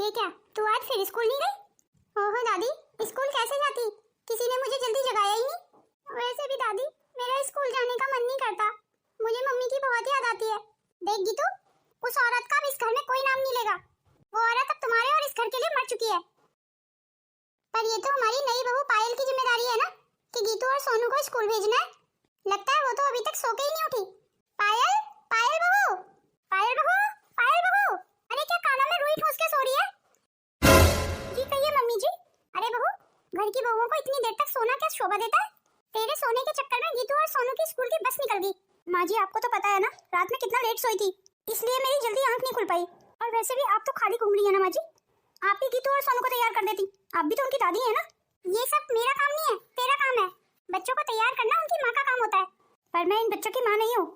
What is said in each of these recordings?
ये क्या, तू आज फिर स्कूल नहीं गई? ओहो दादी, स्कूल कैसे जाती? किसी ने मुझे जल्दी जगाया ही नहीं। वैसे भी दादी, मेरा स्कूल जाने का मन नहीं करता। मुझे मम्मी की बहुत याद आती है। देख तू, उस औरत का अब इस घर में कोई नाम नहीं लेगा। वो औरत अब तुम्हारे और इस घर के लिए मर चुकी है। पर ये तो हमारी नई बहू पायल की जिम्मेदारी है ना कि गीतू और सोनू को स्कूल भेजना है। लगता है वो तो अभी तक सो के ही नहीं उठी। पायल, पायल बहू, पायल बहू, पायल बहू, अरे क्या कानों में रुई ठूस के सो रही है? जी कहिए मम्मी जी। अरे बहू, घर की बहुओं को इतनी देर तक सोना क्या शोभा देता है? तेरे सोने के चक्कर में गीतू और सोनू की स्कूल की बस निकल गई। माँ जी आपको तो पता है ना, रात में कितना लेट सोई थी, इसलिए मेरी जल्दी आंख नहीं खुल पाई। और वैसे भी आप तो खाली घूम रही है ना माँ जी, आप ही गीतू और सोनू को तैयार कर देती। आप भी तो उनकी दादी है ना। ये सब मेरा काम नहीं है, तेरा काम है। बच्चों को तैयार करना उनकी माँ का काम होता है। पर मैं इन बच्चों की माँ नहीं हूँ।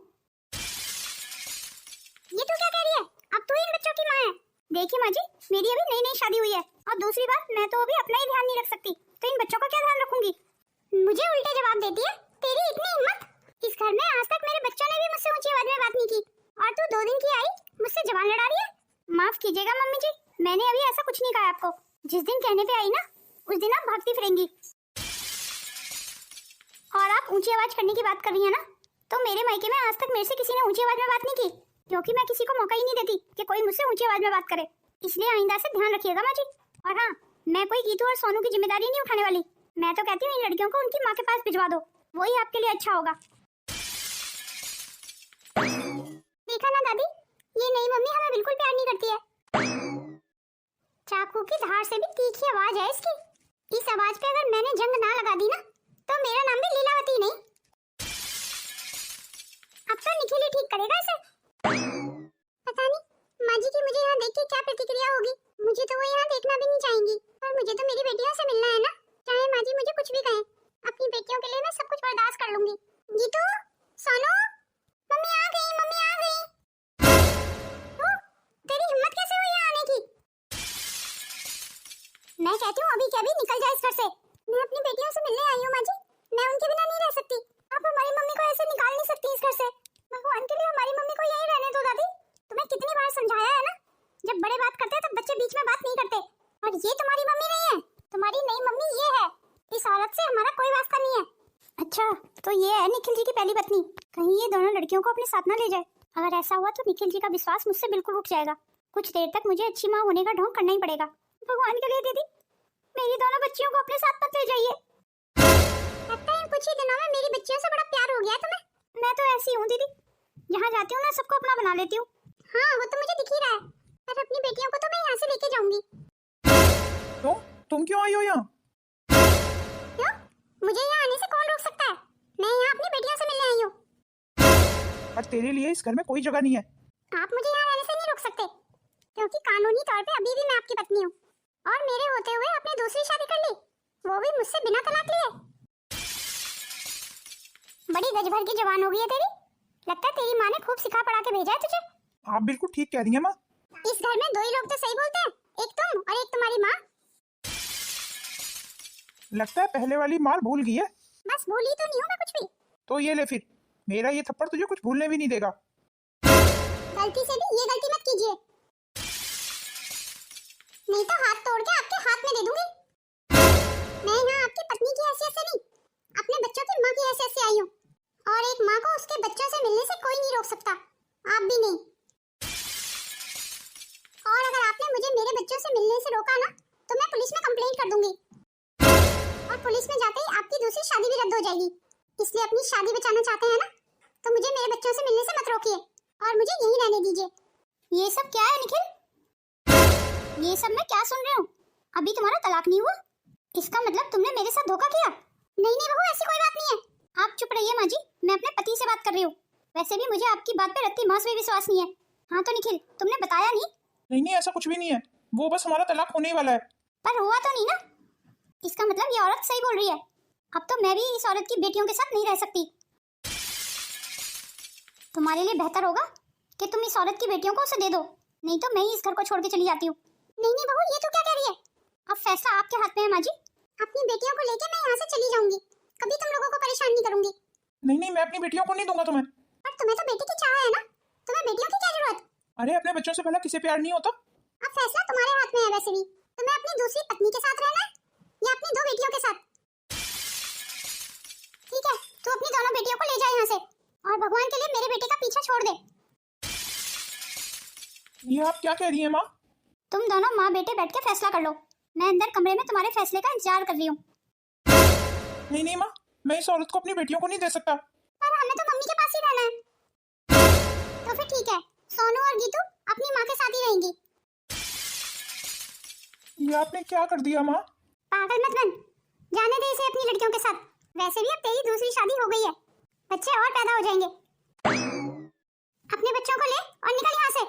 ये तू क्या कह रही है? अब तू इन बच्चों की माँ है। देखिए माँ जी, मेरी अभी नई नई शादी हुई है, और दूसरी बात मैं तो अभी अपना ही ध्यान नहीं रख सकती, तो इन बच्चों का क्या ध्यान रखूंगी? मुझे उल्टे जवाब देती है। तेरी इतनी हिम्मत! इस घर में आज तक मेरे बच्चों ने भी मुझसे ऊंची आवाज में बात नहीं की, और तू 2 दिन की आई मुझसे जबान लड़ा रही है। माफ कीजिएगा मम्मी जी, मैंने अभी ऐसा कुछ नहीं कहा आपको। जिस दिन कहने पे आई ना, उस दिन आप भागती फिरेंगी। और आप ऊंची आवाज करने की बात कर रही है ना, तो मेरे मायके में आज तक मेरे से किसी ने ऊंची आवाज में बात नहीं की, क्योंकि मैं किसी को मौका ही नहीं देती कि कोई मुझसे ऊंची आवाज में बात करे। इसलिए आइंदा से ध्यान रखिएगा माँ जी। और हाँ, मैं कोई गीतू और सोनू की जिम्मेदारी नहीं उठाने वाली। मैं तो कहती हूँ इन लड़कियों को उनकी माँ के पास भिजवा दो, वही आपके लिए अच्छा होगा। देखा ना दादी, ये नई मम्मी हमें बिल्कुल प्यार नहीं करती है। चाकू की धार से भी तीखी आवाज है इसकी। इस आवाज पे अगर मैंने जंग ना लगा दी ना, तो मेरा नाम भी लीलावती नहीं। अब तो निखिल ही ठीक करेगा इसे। पता नहीं माँ जी की मुझे यहाँ देख के क्या प्रतिक्रिया होगी। मुझे तो वो यहाँ देखना भी नहीं चाहेंगी, और मुझे तो मेरी बेटियों से मिलना है ना। चाहे माँ जी मुझे कुछ भी कहें, अपनी बेटियों के लिए मैं सब कुछ बर्दाश्त कर लूंगी। गीतू, सोनू, मम्मी आ गई, मम्मी आ गई। तेरी हिम्मत कैसे हुई यहाँ आने की? मैं कहती हूँ अभी के अभी निकल जा इस घर से। मैं अपनी बेटियों से मिलने आई हूँ माँ जी, मैं उनके बिना नहीं रह सकती। आप हमारी मम्मी को ऐसे निकाल नहीं सकती इस घर से। भगवान के लिए हमारी मम्मी को यहीं रहने दो दादी। तुम्हें कितनी बार समझाया है ना, जब बड़े बात करते हैं तब बच्चे बीच में बात नहीं करते। और ये तुम्हारी मम्मी नहीं है, तुम्हारी नई मम्मी ये है। इस औरत से हमारा कोई वास्ता नहीं है। अच्छा, तो ये है निखिल जी की पहली पत्नी। कहीं ये दोनों लड़कियों को अपने साथ ना ले जाए। अगर ऐसा हुआ तो निखिल जी का विश्वास मुझसे बिल्कुल उठ जाएगा। कुछ देर तक मुझे अच्छी माँ होने का ढोंग करना ही पड़ेगा। भगवान के लिए दीदी, मेरी दोनों बच्चियों को अपने साथ मत ले जाइए। लगता है इन कुछ ही दिनों में मेरी बच्चियों से बड़ा प्यार हो गया तुम्हें। मैं तो ऐसी हूँ दीदी, जहाँ जाती हूँ ना सबको अपना बना लेती हूँ। हाँ वो तो मुझे दिख ही रहा है, पर अपनी बेटियों को तो मैं यहाँ से लेके जाऊंगी। तो तुम क्यों आई हो यहाँ? क्यों? मुझे यहाँ आने से कौन रोक सकता है? मैं यहाँ अपनी बेटियों से मिलने आई हूँ। पर तेरे लिए इस घर में कोई जगह नहीं है। आप मुझे यहाँ रहने से नहीं रोक सकते, क्योंकि कानूनी तौर पे अभी भी मैं आपकी पत्नी हूँ, और मेरे होते हुए आपने दूसरी शादी कर ली, वो भी मुझसे बिना तलाक लिए। बड़ी गज भर की जवान हो गई है तेरी। लगता है तेरी माँ ने खूब सिखा पढ़ा के भेजा है तुझे। आप बिल्कुल ठीक कह रही हैं माँ। इस घर में 2 ही लोग तो सही बोलते हैं, एक तुम और एक तुम्हारी माँ। लगता है पहले वाली मार भूल गई है। बस भूली तो नहीं हूँ मैं कुछ भी। तो ये ले फिर, मेरा ये थप्पड़ तुझे कुछ भूलने भी नहीं देगा। गलती से भी ये गलती मत कीजिए, नहीं तो हाथ तोड़ के आपके हाथ में दे दूंगी। मैं यहाँ आपकी पत्नी की हैसियत से नहीं, अपने बच्चों की माँ की हैसियत से आई हूँ, और एक माँ को उसके बच्चों से मिलने से कोई नहीं रोक सकता, आप भी नहीं। और अगर आपने मुझे मेरे बच्चों से मिलने से रोका ना, तो मैं पुलिस में कंप्लेंट कर दूंगी, और पुलिस में जाते ही आपकी दूसरी शादी भी रद्द हो जाएगी। इसलिए अपनी शादी बचाना चाहते हैं ना, तो मुझे मेरे बच्चों से मिलने से मत रोकिए, और मुझे यहीं रहने दीजिए। ये सब क्या है निखिल? ये सब मैं क्या सुन रही हूँ? अभी तुम्हारा तलाक नहीं हुआ, इसका मतलब तुमने मेरे साथ धोखा किया। नहीं नहीं बहू, ऐसी कोई बात नहीं है। आप चुप रहिए माँ जी, मैं अपने पति से बात कर रही हूँ। वैसे भी मुझे आपकी बात पे रत्ती मास भी विश्वास नहीं है। हाँ तो निखिल, तुमने बताया नहीं? नहीं ऐसा कुछ भी नहीं है, वो बस हमारा तलाक होने ही वाला है। पर हुआ तो नहीं ना, इसका मतलब ये औरत सही बोल रही है। अब तो मैं भी इस औरत की बेटियों के साथ नहीं रह सकती। तुम्हारे लिए बेहतर होगा कि तुम इस औरत की बेटियों को उसे दे दो, नहीं तो मैं ही इस घर को छोड़ के चली जाती हूँ। नहीं बहू, ये तो क्या कह रही है? अब फैसला आपके हाथ में है माँ जी। अपनी बेटियों को लेके मैं यहाँ से चली जाऊंगी, कभी तुम लोगों को परेशान नहीं करूंगी। नहीं मैं अपनी बेटियों को नहीं दूंगा तुम्हें। पर तुम्हें तो बेटी की चाह है ना, तुम्हें बेटियों की क्या जरूरत? अरे अपने बच्चों से पहले किसे प्यार नहीं होता? अब फैसला तुम्हारे हाथ में है वैसे भी तुम्हें अपनी दूसरी पत्नी के साथ रहना है या अपनी दो बेटियों के साथ? ठीक है, तू अपनी दोनों बेटियों को ले जा यहाँ से और भगवान के लिए मेरे बेटे का पीछा छोड़ दे। ये आप क्या कह रही हैं माँ? तुम दोनों माँ बेटे बैठ के फैसला कर लो। मैं अंदर कमरे में तुम्हारे फैसले का इंतजार कर रही हूँ। नहीं नहीं माँ, मैं इस औरत को अपनी बेटियों को नहीं दे सकता। पर हमें तो मम्मी के पास ही रहना है। तो फिर ठीक है, सोनू और गीतू अपनी माँ के साथ ही रहेंगी। ये आपने क्या कर दिया माँ? पागल मत बन, जाने दे इसे अपनी लड़कियों के साथ। वैसे भी अब तेरी दूसरी शादी हो गई है, बच्चे और पैदा हो जाएंगे। अपने बच्चों को ले और निकल यहाँ से।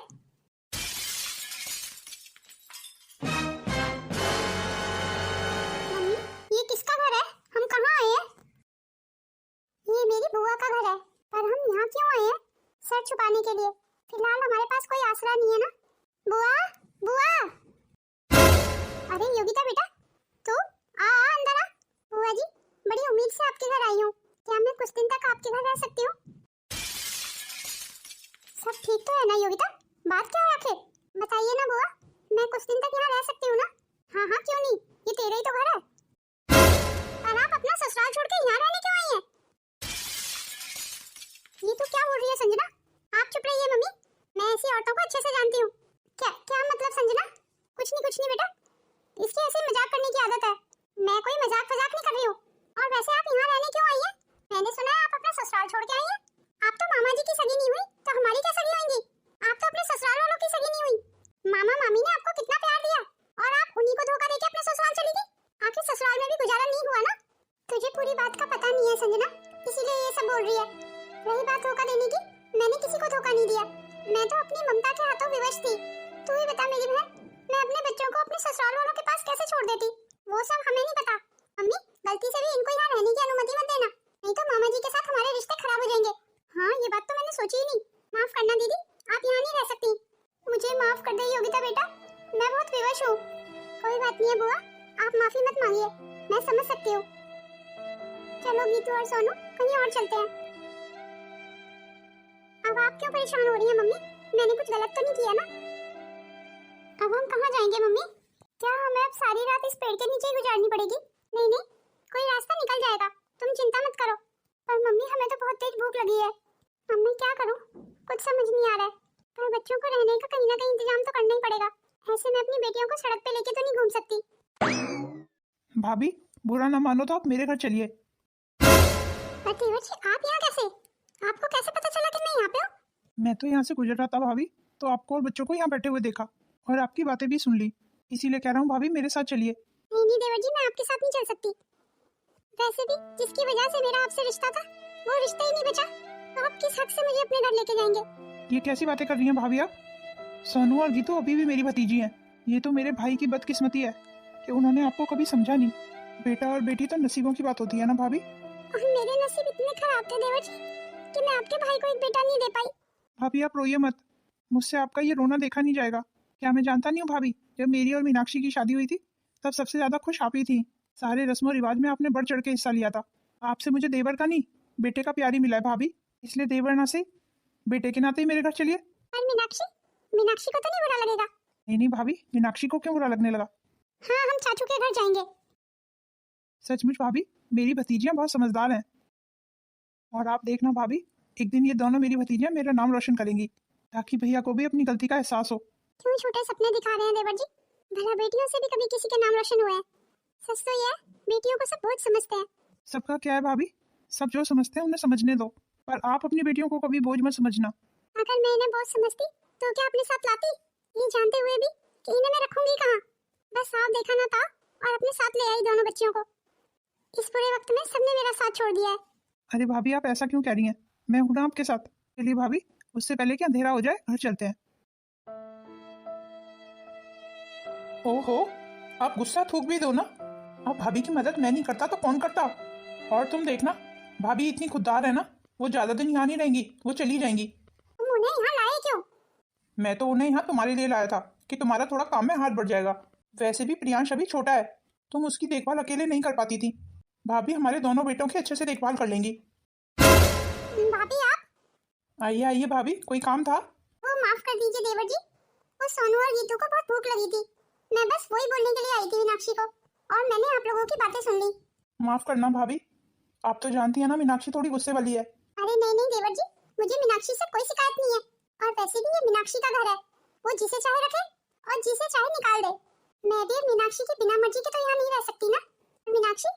मम्मी, ये किसका घर है? हम कहाँ आए हैं? ये मेरी बुआ का घर है, पर हम यहाँ क्यों आए हैं? सर छुपाने के लिए। फिलहाल हमारे पास कोई आसरा नहीं है ना। बुआ, बुआ। अरे योगिता बेटा, तू आ अंदर आ। बुआ जी, बड़ी उम्मीद से आपके घर आई हूँ। क्या मैं कुछ दिन तक आपके घर रह सकती हूँ? सब ठीक तो है ना योगिता? बात क्या है आखिर? बताइए ना बुआ, मैं कुछ दिन तक यहाँ रह सकती हूँ ना? हाँ हाँ, क्यों नहीं, ये तेरा ही तो घर है। और आप अपना ससुराल छोड़ के यहाँ रहने क्यों आई हैं? ये तो क्या बोल रही है संजना? आप चुप रहिए मम्मी, मैं ऐसी औरतों को अच्छे से जानती हूँ। क्या क्या मतलब संजना? कुछ नहीं बेटा, इसकी ऐसे मजाक करने की आदत है। मैं कोई मजाक नहीं कर रही हूँ। और वैसे आप यहाँ रहने क्यों आई हैं? मैंने सुना है आप अपना ससुराल छोड़ के आई हैं। आप तो मामा जी की सगी नहीं हुई, तो हमारी क्या सगी होंगी? आप तो अपने ससुराल वालों की सगी नहीं हुई। मामा मामी ने आपको कितना प्यार दिया और आप उन्हीं को धोखा देके अपने ससुराल चली गई। आखिर ससुराल में भी गुजारा नहीं हुआ ना? तुझे पूरी बात का पता नहीं है संजना, इसीलिए ये सब बोल रही है। रही बात धोखा देने की, मैंने किसी को धोखा नहीं दिया। मैं तो अपनी ममता के हाथों विवश थी। तू ही बता मेरी बहन, मैं अपने बच्चों को अपने ससुराल वालों के पास कैसे छोड़ देती? वो सब हमें नहीं पता। मम्मी, गलती से भी इनको यहाँ रहने की अनुमति मत देना, नहीं तो मामा जी के साथ हमारे रिश्ते खराब हो जाएंगे। हाँ, ये बात तो मैंने सोची ही नहीं। माफ करना दीदी, आप यहाँ नहीं रह सकती। मुझे माफ कर दे योगिता बेटा, मैं बहुत विवश हूँ। कोई बात नहीं है बुआ, आप माफी मत मांगिए, मैं समझ सकती हूँ। चलो गीतू और सोनू कहीं और चलते हैं। अब आप क्यों परेशान हो रही हैं मम्मी? मैंने कुछ गलत तो नहीं किया ना? अब हम कहाँ जाएंगे मम्मी? क्या हमें अब सारी रात इस पेड़ के नीचे ही गुजारनी पड़ेगी? नहीं, कोई रास्ता निकल जाएगा, तुम चिंता मत करो। पर मम्मी, हमें तो बहुत तेज भूख लगी है। अब मैं क्या करूं? कुछ समझ नहीं आ रहा है। पर बच्चों को रहने का कहीं ना कहीं इंतजाम तो करना ही पड़ेगा। ऐसे मैं अपनी बेटियों को सड़क पे लेके तो नहीं घूम सकती। भाभी, बुरा ना मानो तो आप मेरे घर चलिए। तेवर जी, आप यहाँ कैसे? आपको कैसे पता चला कि मैं यहाँ पे हूँ? मैं तो यहाँ से गुजर रहा था भाभी, तो आपको और बच्चों को यहाँ बैठे हुए देखा और आपकी बातें भी सुन ली, इसीलिए कह रहा हूँ भाभी मेरे साथ चलिए। नहीं देवर जी, मैं आपके साथ नहीं चल सकती। वैसे भी जिसकी वजह से मेरा आपसे रिश्ता था, वो रिश्ता ही नहीं बचा, तो आप किस हक से मुझे अपने घर लेके जाएंगे? ये कैसी बातें कर रही हैं भाभी आप? सोनू और गीतू अभी भी मेरी भतीजी हैं। ये तो मेरे भाई की बदकिस्मती है कि उन्होंने आपको कभी समझा नहीं। बेटा और बेटी तो नसीबों की बात होती है ना भाभी। और मेरे नसीब इतने खराब थे देवर जी कि मैं आपके भाई को एक बेटा नहीं दे पाई। भाभी आप रोइए मत, मुझसे आपका ये रोना देखा नहीं जाएगा। क्या मैं जानता नहीं हूँ भाभी, जब मेरी और मीनाक्षी की शादी हुई थी तब सबसे ज्यादा खुश आप ही थी। सारे रस्मों रिवाज में आपने बढ़ चढ़ के हिस्सा लिया था। आपसे मुझे देवर का नहीं, बेटे का प्यार ही मिला है भाभी, इसलिए देवर ना से बेटे के नाते ही मेरे घर चलिए। और मीनाक्षी को तो नहीं बुरा लगेगा? नहीं भाभी, मीनाक्षी को क्यों बुरा लगने लगा? हाँ, हम चाचू के घर जाएंगे। सचमुच भाभी, मेरी भतीजियां बहुत समझदार हैं। और आप देखना भाभी, एक दिन ये दोनों मेरी भतीजियां मेरा नाम रोशन करेंगी, ताकि भैया को भी अपनी गलती का एहसास हो। क्यों छोटे सपने दिखा रहे हैं देवर जी? भला बेटियों से भी कभी किसी के नाम रोशन हुए हैं? सच तो ये है, बेटियों को सब बहुत समझते हैं। सबका क्या है भाभी, सब जो समझते हैं उन्हें समझने दो, पर आप अपनी बेटियों को कभी बोझ मत समझना। अगर मैं इन्हें बहुत समझती तो क्या अपने साथ लाती, ये जानते हुए भी कि इन्हें मैं रखूंगी कहाँ? बस आप देखा ना था और अपने साथ ले आई दोनों बच्चियों को। इस बुरे वक्त में सबने मेरा साथ छोड़ दिया है। अरे भाभी, आप ऐसा क्यों कह रही हैं? मैं हूं ना आपके साथ। चलिए भाभी, उससे पहले कि अंधेरा हो जाए घर चलते हैं। ओहो, आप गुस्सा थूक भी दो ना। अब भाभी की मदद मैं नहीं करता तो कौन करता? और तुम देखना, भाभी इतनी खुददार है ना, वो ज्यादा दिन यहाँ नहीं रहेंगी, वो चली जाएंगी। तुम उन्हें यहाँ लाए क्यों? मैं तो उन्हें यहाँ तुम्हारे लिए लाया था कि तुम्हारा थोड़ा काम में हाथ बढ़ जाएगा। वैसे भी प्रियांश अभी छोटा है, तुम उसकी देखभाल अकेले नहीं कर पाती थी। भाभी हमारे दोनों बेटों की अच्छे से देखभाल कर लेंगी। भाभी आप आइए आइए भाभी, कोई काम था? वो माफ कर दीजिए देवर जी, वो सोनू और गीतू को बहुत भूख लगी थी, मैं बस वही बोलने के लिए आई थी मीनाक्षी को, और मैंने आप लोगों की बातें सुन ली। माफ करना भाभी, आप तो जानती है ना मीनाक्षी थोड़ी गुस्से वाली है। अरे नहीं नहीं देवर जी, मुझे मीनाक्षी से कोई शिकायत नहीं है, और वैसे भी ये मीनाक्षी का घर है, वो जिसे चाहे रखे और जिसे चाहे निकाल दे। मैं भी मीनाक्षी की बिना मर्जी के तो यहाँ नहीं रह सकती ना। मीनाक्षी,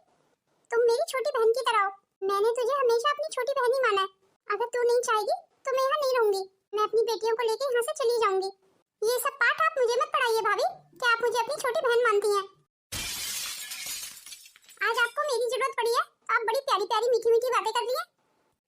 तुम मेरी छोटी बहन की तरह हो, मैंने तुझे हमेशा अपनी छोटी बहन ही माना है। अगर तू नहीं चाहेगी तो मैं यहाँ नहीं रहूंगी, मैं अपनी बेटियों को लेकर यहाँ से चली जाऊंगी। ये सब पाठ आप मुझे मत पढ़ाइए भाभी कि आप मुझे अपनी छोटी बहन मानती हैं। आज आपको मेरी जरूरत पड़ी है, आप बड़ी प्यारी प्यारी मीठी मीठी बातें कर रही हैं।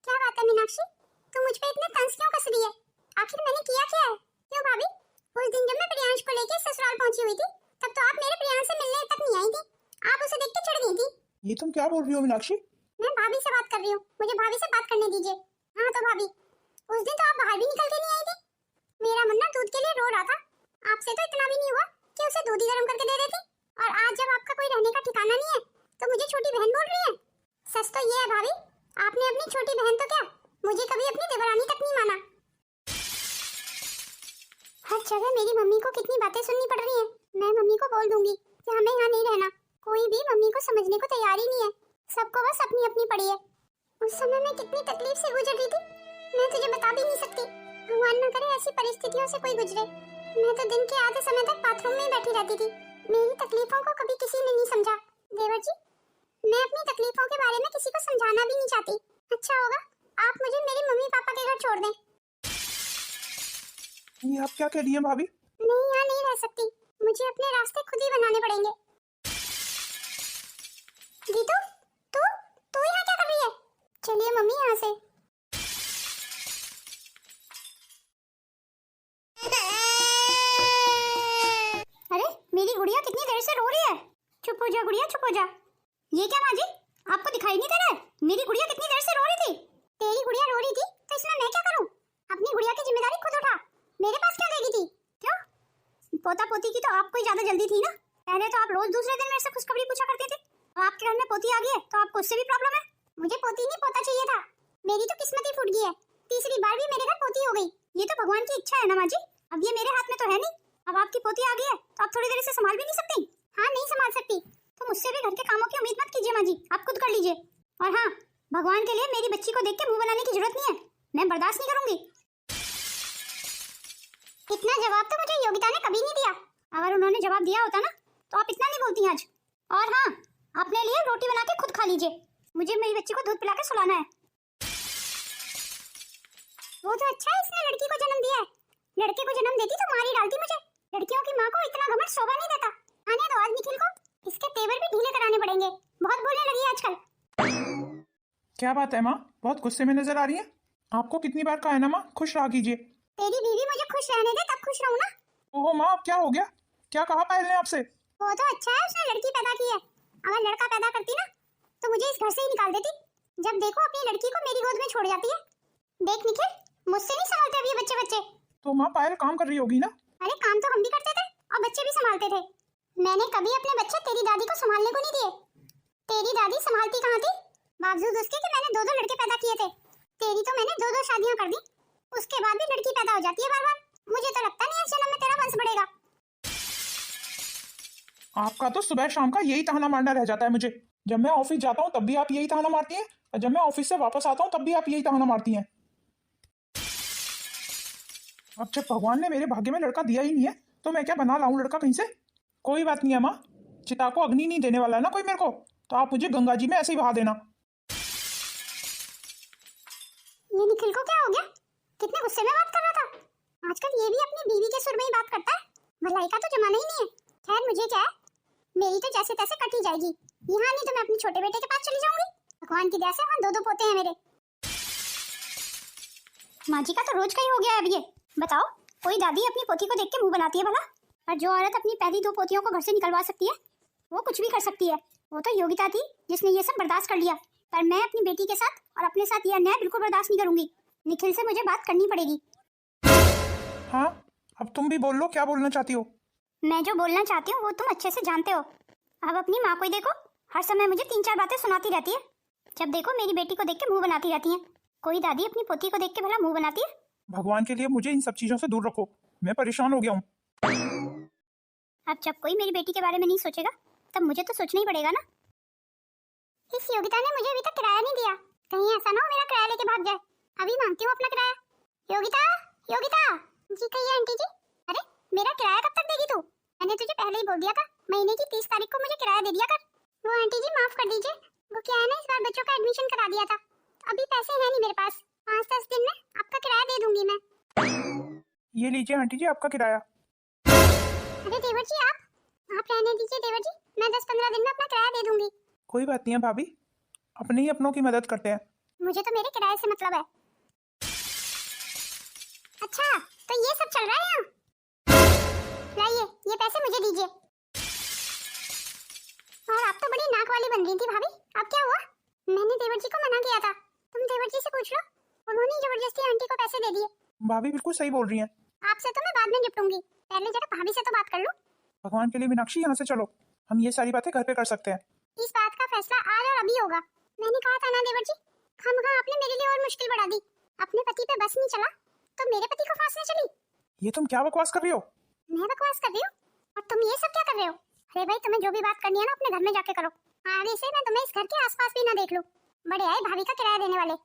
क्या बात है मीनाक्षी, तुम मुझ पे इतने तंज क्यों कस रही है? आखिर मैंने किया क्या है? क्यों भाभी, उस दिन जब मैं प्रियांश को लेकर ससुराल पहुंची हुई थी, तब तो आप मेरे प्रियांश से मिलने तक नहीं आई थी, आप उसे देख के चिढ़ गई थी। ये तुम क्या बोल रही हो मीनाक्षी? मैं भाभी से बात कर रही हूँ, मुझे भाभी से बात करने दीजिए। हाँ तो भाभी, उस दिन तो आप बाहर भी निकल के नहीं आई थी, मेरा मुन्ना दूध के लिए रो रहा था, आपसे तो इतना भी नहीं हुआ कि उसे दूध ही गर्म करके दे देती। और आज जब आपका कोई रहने का ठिकाना नहीं है तो मुझे छोटी बहन बोल रही है। सच तो ये है भाभी, आपने अपनी छोटी बहन तो क्या, मुझे कभी अपनी देवरानी तक नहीं माना। हर जगह मेरी मम्मी को कितनी बातें सुननी पड़ रही हैं। मैं मम्मी को बोल दूंगी कि हमें यहाँ नहीं रहना, कोई भी मम्मी को समझने को तैयार ही नहीं है, सबको बस अपनी अपनी पड़ी है। उस समय मैं कितनी तकलीफ से गुजर रही थी, मैं तुझे बता भी नहीं सकती। भगवान न करे ऐसी परिस्थितियों से कोई गुजरे। मैं तो दिन के आधे समय तक बाथरूम में ही बैठी रहती थी, मेरी तकलीफों को कभी किसी ने नहीं समझा। देवर जी, मैं अपनी तकलीफों के बारे में किसी को समझाना भी नहीं चाहती। अच्छा होगा आप मुझे मेरे मम्मी पापा के घर छोड़ दें। ये आप क्या कह रही हैं भाभी? मैं यहाँ नहीं रह सकती, मुझे अपने रास्ते खुद ही बनाने पड़ेंगे। गीतू, तू तू यहाँ क्या कर रही है? चलिए मम्मी यहाँ से। अरे मेरी गुड़िया कितनी देर से रो रही है। चुप हो जा गुड़िया, चुप हो जा। ये क्या माँ जी, आपको दिखाई नहीं दे रहा है? मेरी गुड़िया कितनी देर से रो रही थी। तेरी गुड़िया रो रही थी तो इसमें मैं क्या करूं? अपनी गुड़िया की जिम्मेदारी खुद उठा, मेरे पास क्या देगी थी? क्यों, पोता पोती की तो आपको ही ज्यादा जल्दी थी ना। पहले तो आप रोज दूसरे दिन मेरे से खुशखबरी पूछा करते थे, अब आपके घर में पोती आ गई है तो आपको उससे भी प्रॉब्लम है। मुझे पोती नहीं पोता चाहिए था, मेरी तो किस्मत ही फूट गई है, तीसरी बार भी मेरे घर पोती हो गई। ये तो भगवान की इच्छा है ना माँ जी, अब ये मेरे हाथ में तो है नहीं। अब आपकी पोती आ गई है तो आप थोड़ी देर से संभाल भी नहीं सकती? हाँ नहीं संभाल सकती, तो मुझसे भी घर के कामों की उम्मीद मत कीजिए माँ जी, आप खुद कर लीजिए। और हाँ, भगवान के लिए मेरी बच्ची को देख के मुंह बनाने की जरूरत नहीं है, मैं बर्दाश्त नहीं करूंगी। इतना जवाब तो मुझे योगिता ने कभी नहीं दिया, अगर उन्होंने जवाब दिया होता ना तो आप इतना नहीं बोलती आज। और हाँ, अपने लिए रोटी बना के खुद खा लीजिए, मुझे मेरी बच्ची को दूध पिला के सुलाना है। वो तो अच्छा है इसने लड़की को जन्म दिया है, लड़के को जन्म देती तो मार ही डालती मुझे। लड़कियों की माँ को इतना घमंड शोभा नहीं देता। आने दो आज निखिल को, इसके तेवर भी ढीले कराने पड़ेंगे, बहुत बोलने लगी है आजकल। क्या बात है माँ, बहुत गुस्से में नजर आ रही है। आपको कितनी बार कहा है ना माँ, खुश रहा कीजिए। तेरी बीवी मुझे खुश रहने दे तब खुश रहूं ना। ओहो माँ, अब क्या हो गया? क्या कहा पायल ने आपसे? वो तो अच्छा है उसने लड़की पैदा की है, अगर लड़का पैदा करती ना तो मुझे इस घर से ही निकाल देती। जब देखो अपनी लड़की को मेरी गोद में छोड़ जाती है। देख निखिल, मुझसे नहीं संभालते अभी बच्चे बच्चे। तो माँ पायल काम कर रही होगी ना? अरे काम तो हम भी करते थे और बच्चे भी संभालते थे, मैंने कभी अपने बच्चे तेरी दादी को संभालने को नहीं दिए। तेरी दादी संभालती कहाँ थी, बावजूद उसके कि मैंने 2-2 लड़के पैदा किए थे। तेरी तो मैंने 2-2 शादियां कर दी, उसके बाद भी लड़की पैदा हो जाती है बार बार। मुझे तो लगता नहीं इस जन्म में तेरा वंश बढ़ेगा। आपका तो सुबह शाम का यही ताना मारना रह जाता है मुझे। जब मैं ऑफिस जाता हूँ तब भी आप यही ताना मारती हैं, और जब मैं ऑफिस से वापस आता हूँ तब भी आप यही ताना मारती हैं। अब जब भगवान ने मेरे भाग्य में लड़का दिया ही नहीं है तो मैं क्या बना लाऊं लड़का कहीं से? कोई बात नहीं है माँ, चिता को अग्नि नहीं देने वाला है ना कोई मेरे को, तो आप मुझे गंगा जी में ऐसे ही बहा देना। ये निखिल को क्या हो गया, कितने गुस्से में बात कर रहा था। आजकल ये भी अपनी बीवी के सुर में ही बात करता है, भलाई का तो जमाना ही नहीं है। खैर मुझे क्या है, मेरी तो जैसे तैसे कट ही जाएगी, यहाँ नहीं तो मैं अपने छोटे बेटे के पास चली जाऊंगी। भगवान की दया से वहाँ 2-2 पोते हैं मेरे। माँ जी का तो रोज का ही हो गया है अब ये। बताओ, कोई दादी अपनी पोती को देख के मुंह बनाती है भला? और जो औरत अपनी पहली 2 पोतियों को घर से निकलवा सकती है वो कुछ भी कर सकती है। वो तो योगिता थी जिसने ये सब बर्दाश्त कर लिया, पर मैं अपनी बेटी के साथ और अपने साथ ये अन्याय बिल्कुल बर्दाश्त नहीं करूंगी। निखिल से मुझे बात करनी पड़ेगी। हाँ, अब तुम भी बोल लो, क्या बोलना चाहती हो? मैं जो बोलना चाहती हूँ वो तुम अच्छे से जानते हो। अब अपनी माँ को ही देखो, हर समय मुझे 3-4 बातें सुनाती रहती है। जब देखो मेरी बेटी को देख के मुंह बनाती रहती है। कोई दादी अपनी पोती को देख के भला मुंह बनाती है? भगवान के लिए मुझे इन सब चीजों से दूर रखो, मैं परेशान हो गया हूँ। अब जब कोई मेरी बेटी के बारे में नहीं सोचेगा तब मुझे तो सोचना ही पड़ेगा ना। इस योगिता ने मुझे अभी तक किराया नहीं दिया, कहीं ऐसा ना हो मेरा किराया लेके भाग जाए। अभी मांगती हूँ अपना किराया। योगिता, योगिता जी कहिए आंटी जी। अरे मेरा किराया कब तक देगी तू? मैंने तुझे पहले ही बोल दिया था महीने की 30 तारीख को मुझे किराया दे दिया कर। वो आंटी जी माफ कर दीजिए, वो क्या है ना, इस बार बच्चों का एडमिशन करा दिया था, अभी पैसे हैं नहीं मेरे पास, 5-10 दिन में आपका किराया दे दूंगी मैं। ये लीजिए आंटी जी आपका किराया। अरे देवर जी आप रहने दीजिए देवर जी, मैं 10-15 दिन में अपना किराया दे दूंगी। कोई बात नहीं है भाभी, अपने ही अपनों की मदद करते हैं। मुझे तो मेरे किराए से मतलब है। अच्छा तो ये सब चल रहा है यहाँ? लाइए ये पैसे मुझे दीजिए। और आप तो बड़ी नाक वाली बन रही थी भाभी, अब क्या हुआ? मैंने देवर जी को मना किया था, तुम देवर जी से पूछ लो, उन्होंने जबरदस्ती आंटी को पैसे दे दिए। भाभी बिल्कुल सही बोल रही हैं। आपसे तो मैं बाद में निपटूंगी, पहले जरा भाभी से तो बात कर लूं। भगवान के लिए मीनाक्षी यहाँ से चलो, हम ये सारी बातें घर पे कर सकते हैं। इस बात का फैसला आज और अभी होगा। मैंने कहा था ना देवर जी, खामखा आपने मेरे लिए और मुश्किल बढ़ा दी। अपने पति पे बस नहीं चला तो मेरे पति को फांसने चली। ये तुम क्या बकवास कर रही हो? मैं बकवास कर रही हूँ और तुम ये सब क्या कर रहे हो? अरे भाई तुम्हें जो भी बात करनी है ना अपने घर में जाके करो, आगे से मैं तुम्हें इस घर के आसपास भी ना देख लूं। बड़े आए भाभी का किराया देने वाले।